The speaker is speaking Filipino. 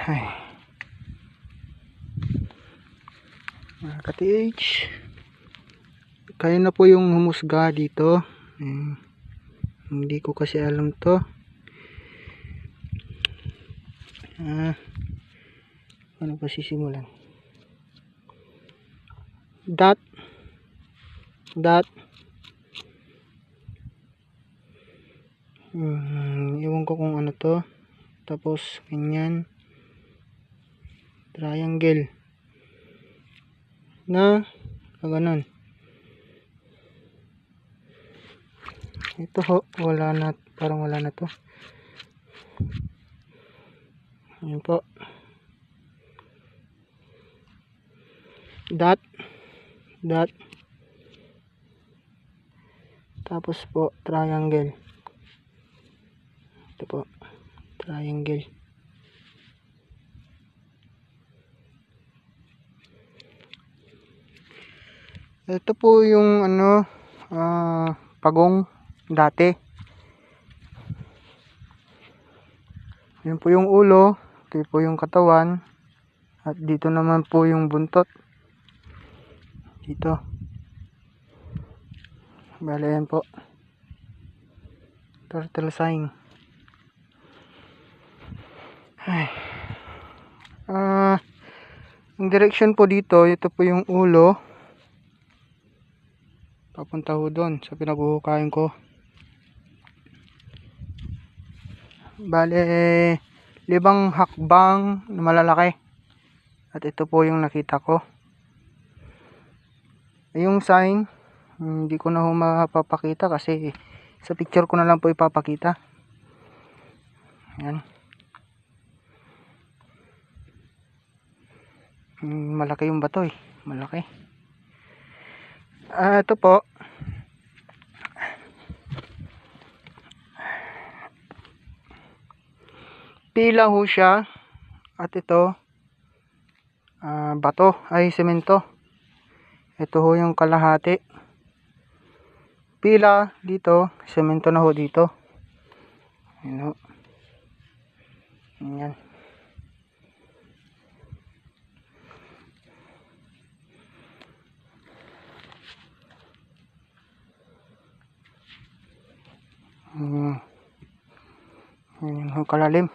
Ay. Mga ka-TH, kayo na po yung humusga dito. Hindi ko kasi alam to. Ano pa sisimulan? Dot. Iwan ko kung ano to. Tapos ganyan. Triangle. Na ganon. Ito ho, wala na, parang wala na to. Ayan po. Dot. Tapos po triangle. Ito po, triangle. Ito po yung ano, pagong dati. Yun po yung ulo, ito po yung katawan, at dito naman po yung buntot. Dito. Bale yan po. Turtle sign. Ay. Ang direction po dito, ito po yung ulo. Papunta ho doon sa pinaghuhukayin ko. Bale, 5 hakbang na malalaki. At ito po yung nakita ko. Yung sign, hindi ko na ho mapapakita kasi sa picture ko na lang po ipapakita. Yan. Malaki yung bato eh. Malaki. Ito po. Pila ho siya. At ito, bato ay semento. Ito ho yung kalahati. Pila dito, semento na ho dito. Ayan ho. Ayan. Ayan ho kalalim.